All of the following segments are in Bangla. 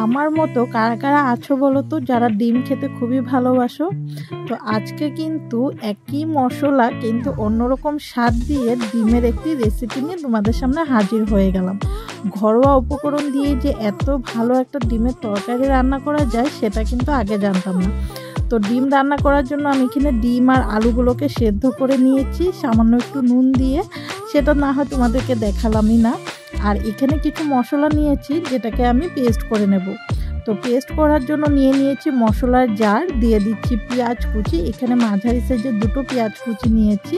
আমার মতো কারা কারা আছো বলো তো, যারা ডিম খেতে খুবই ভালোবাসো। তো আজকে কিন্তু একই মশলা কিন্তু অন্যরকম স্বাদ দিয়ে ডিমের একটি রেসিপি নিয়ে তোমাদের সামনে হাজির হয়ে গেলাম। ঘরোয়া উপকরণ দিয়ে যে এত ভালো একটা ডিমের তরকারি রান্না করা যায় সেটা কিন্তু আগে জানতাম না। তো ডিম রান্না করার জন্য আমি এখানে ডিম আর আলুগুলোকে সেদ্ধ করে নিয়েছি সামান্য একটু নুন দিয়ে, সেটা না হয় তোমাদেরকে দেখালামই না। আর এখানে কিছু মশলা নিয়েছি যেটাকে আমি পেস্ট করে নেব। তো পেস্ট করার জন্য নিয়েছি মশলার জার, দিয়ে দিচ্ছি পেঁয়াজ কুচি, এখানে মাঝারি সাইজের দুটো পেঁয়াজ কুচি নিয়েছি,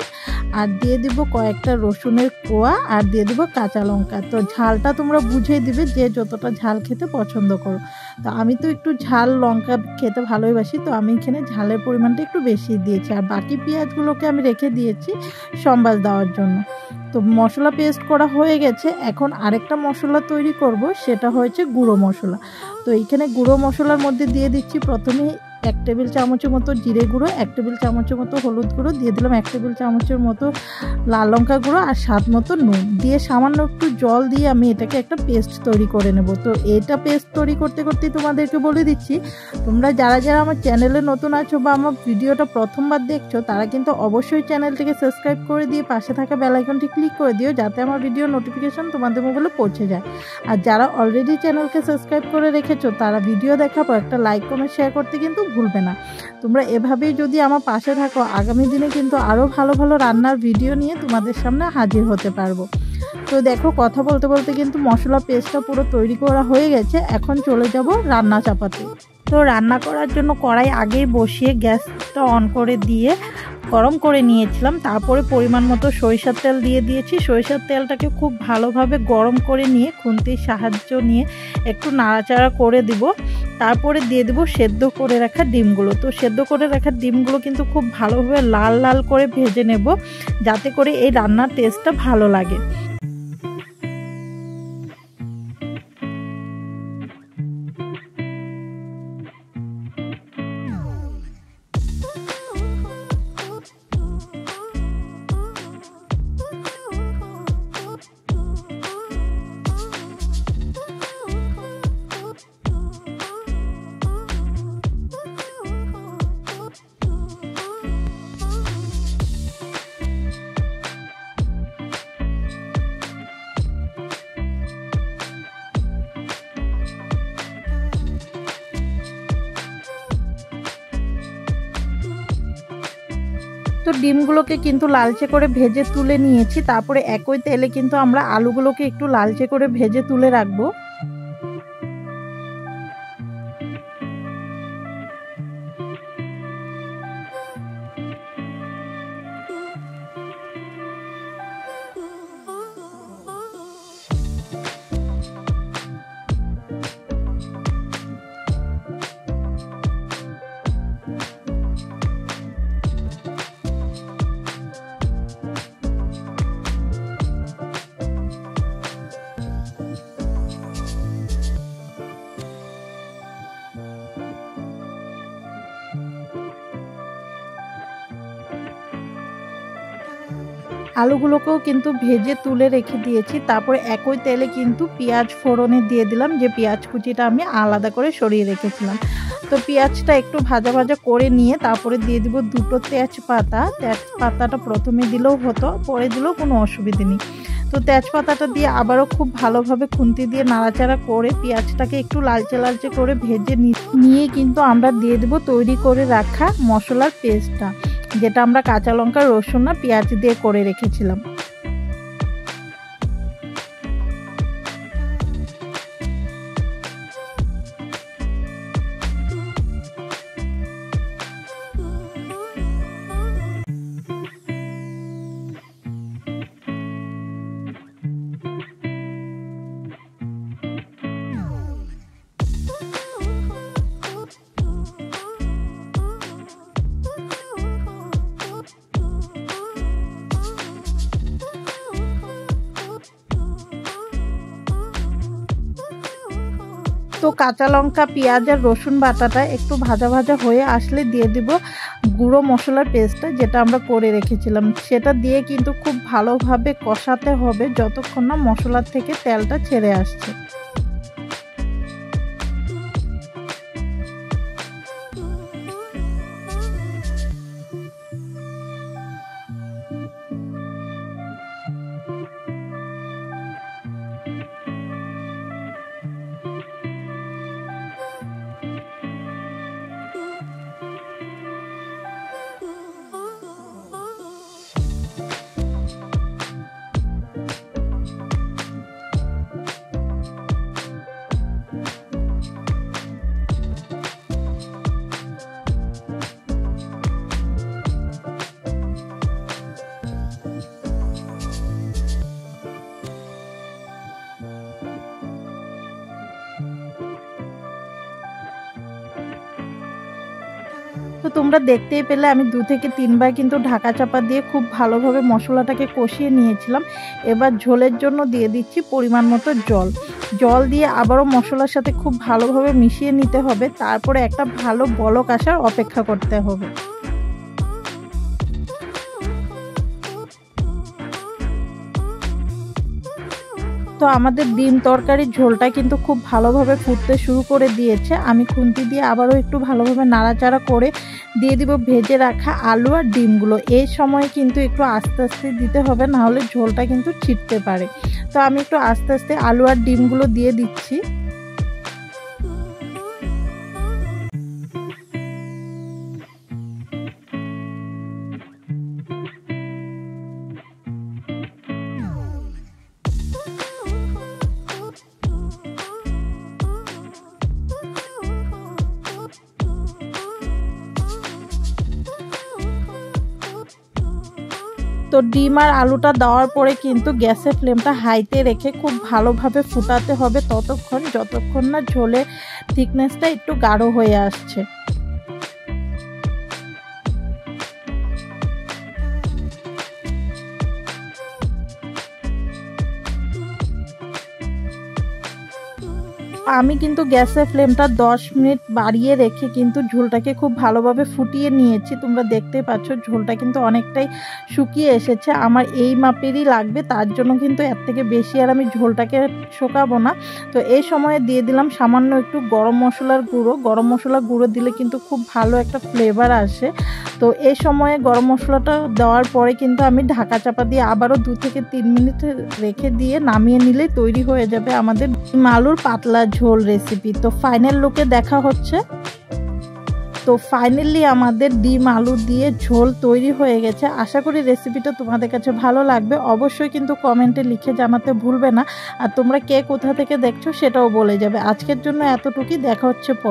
আর দিয়ে দিব কয়েকটা রসুনের কোয়া, আর দিয়ে দেবো কাঁচা লঙ্কা। তো ঝালটা তোমরা বুঝে দিবে যে যতটা ঝাল খেতে পছন্দ করো। তো আমি তো একটু ঝাল লঙ্কা খেতে ভালোবাসি, তো আমি এখানে ঝালের পরিমাণটা একটু বেশি দিয়েছি, আর বাকি পেঁয়াজগুলোকে আমি রেখে দিয়েছি সম্বাস দেওয়ার জন্য। তো মশলা পেস্ট করা হয়ে গেছে, এখন আরেকটা মশলা তৈরি করব, সেটা হয়েছে গুঁড়ো মশলা। তো এইখানে গুঁড়ো মশলার মধ্যে দিয়ে দিচ্ছি প্রথমে 1 টেবিল চামচের মতো জিরে গুঁড়ো, 1 টেবিল চামচের মতো হলুদ গুঁড়ো, দিয়ে দিলাম 1 টেবিল চামচের মতো লাল লঙ্কা গুঁড়ো, আর স্বাদ মতো নুন দিয়ে সামান্য একটু জল দিয়ে আমি এটাকে একটা পেস্ট তৈরি করে নেব। তো এটা পেস্ট তৈরি করতে করতে তোমাদেরকে বলে দিচ্ছি, তোমরা যারা যারা আমার চ্যানেলে নতুন আছো বা আমার ভিডিওটা প্রথমবার দেখছো, তারা কিন্তু অবশ্যই চ্যানেলটিকে সাবস্ক্রাইব করে দিয়ে পাশে থাকা বেল আইকনটি ক্লিক করে দিও, যাতে আমার ভিডিও নোটিফিকেশন তোমাদের মোবাইলে পৌঁছে যায়। আর যারা অলরেডি চ্যানেলকে সাবস্ক্রাইব করে রেখেছো, তারা ভিডিও দেখার পর একটা লাইক কমেন্ট শেয়ার করতে কিন্তু ভুলবে না। তোমরা এভাবেই যদি আমার পাশে থাকো, আগামী দিনে কিন্তু আরও ভালো ভালো রান্নার ভিডিও নিয়ে তোমাদের সামনে হাজির হতে পারবো। তো দেখো, কথা বলতে বলতে কিন্তু মশলা পেস্টটা পুরো তৈরি করা হয়ে গেছে। এখন চলে যাব রান্না চাপাতে। তো রান্না করার জন্য কড়াই আগেই বসিয়ে গ্যাসটা অন করে দিয়ে গরম করে নিয়েছিলাম, তারপরে পরিমাণ মতো সরিষার তেল দিয়ে দিয়েছি। সরিষার তেলটাকে খুব ভালোভাবে গরম করে নিয়ে খুন্তির সাহায্য নিয়ে একটু নাড়াচাড়া করে দিব। তারপরে দিয়ে দেবো সেদ্ধ করে রাখা ডিমগুলো। তো সেদ্ধ করে রাখা ডিমগুলো কিন্তু খুব ভালোভাবে লাল লাল করে ভেজে নেব, যাতে করে এই রান্নার টেস্টটা ভালো লাগে। তো ডিমগুলোকে কিন্তু লালচে করে ভেজে তুলে নিয়েছি, তারপরে একই তেলে কিন্তু আমরা আলুগুলোকে একটু লালচে করে ভেজে তুলে রাখবো। আলুগুলোকেও কিন্তু ভেজে তুলে রেখে দিয়েছি, তারপরে একই তেলে কিন্তু পেঁয়াজ ফোড়নে দিয়ে দিলাম, যে পেঁয়াজ কুচিটা আমি আলাদা করে সরিয়ে রেখেছিলাম। তো পেঁয়াজটা একটু ভাজা ভাজা করে নিয়ে তারপরে দিয়ে দিব দুটো তেজপাতা। তেজপাতাটা প্রথমে দিলেও হতো, পরে দিলেও কোনো অসুবিধে নেই। তো তেজপাতাটা দিয়ে আবারও খুব ভালোভাবে খুন্তি দিয়ে নাড়াচাড়া করে পেঁয়াজটাকে একটু লালচে লালচে করে ভেজে নিয়ে কিন্তু আমরা দিয়ে দেবো তৈরি করে রাখা মশলার পেস্টটা, যেটা আমরা কাঁচা লঙ্কা, রসুন আর পেঁয়াজ দিয়ে করে রেখেছিলাম। তো কাঁচা লঙ্কা, পেঁয়াজ আর রসুন বাটাটা একটু ভাজা ভাজা হয়ে আসলে দিয়ে দিব গুঁড়ো মশলার পেস্টটা, যেটা আমরা করে রেখেছিলাম। সেটা দিয়ে কিন্তু খুব ভালোভাবে কষাতে হবে যতক্ষণ না মশলার থেকে তেলটা ছেড়ে আসছে। তো তোমরা দেখতেই পেলে আমি 2 থেকে 3 বার কিন্তু ঢাকা চাপা দিয়ে খুব ভালোভাবে মশলাটাকে কষিয়ে নিয়েছিলাম। এবার ঝোলের জন্য দিয়ে দিচ্ছি পরিমাণ মতো জল দিয়ে আবারও মশলার সাথে খুব ভালোভাবে মিশিয়ে নিতে হবে। তারপরে একটা ভালো বলক আসার অপেক্ষা করতে হবে। তো আমাদের ডিম তরকারির ঝোলটা কিন্তু খুব ভালোভাবে ফুটতে শুরু করে দিয়েছে। আমি খুন্তি দিয়ে আবারও একটু ভালোভাবে নাড়াচাড়া করে দিয়ে দিব ভেজে রাখা আলু আর ডিমগুলো। এই সময় কিন্তু একটু আস্তে আস্তে দিতে হবে, না হলে ঝোলটা কিন্তু ছিটতে পারে। তো আমি একটু আস্তে আস্তে আলু আর ডিমগুলো দিয়ে দিচ্ছি। তো ডিম আর আলুটা দেওয়ার পরে কিন্তু গ্যাসের ফ্লেমটা হাইতে রেখে খুব ভালোভাবে ফুটাতে হবে ততক্ষণ যতক্ষণ না ঝোলের থিকনেসটা একটু গাঢ় হয়ে আসছে। আমি কিন্তু গ্যাসের ফ্লেমটা 10 মিনিট বাড়িয়ে রেখে কিন্তু ঝোলটাকে খুব ভালোভাবে ফুটিয়ে নিয়েছি। তোমরা দেখতে পাচ্ছ ঝোলটা কিন্তু অনেকটাই শুকিয়ে এসেছে। আমার এই মাপেরই লাগবে, তার জন্য কিন্তু এর থেকে বেশি আর আমি ঝোলটাকে শুকাবো না। তো এই সময়ে দিয়ে দিলাম সামান্য একটু গরম মশলার গুঁড়ো। গরম মশলার গুঁড়ো দিলে কিন্তু খুব ভালো একটা ফ্লেভার আসে। তো এই সময়ে গরম মশলাটা দেওয়ার পরে কিন্তু আমি ঢাকা চাপা দিয়ে আবারও 2 থেকে 3 মিনিট রেখে দিয়ে নামিয়ে নিলেই তৈরি হয়ে যাবে আমাদের আলুর পাতলা ঝোল রেসিপি। তো ফাইনাল লুকে দেখা হচ্ছে। তো ফাইনালি আমাদের ডিম আলু দিয়ে ঝোল তৈরি হয়ে গেছে। আশা করি রেসিপিটা তোমাদের কাছে ভালো লাগবে। অবশ্যই কিন্তু কমেন্টে লিখে জানাতে ভুলবে না। আর তোমরা কে কোথা থেকে দেখছো সেটাও বলে যাবে। আজকের জন্য এতটুকুই, দেখা হচ্ছে পরে।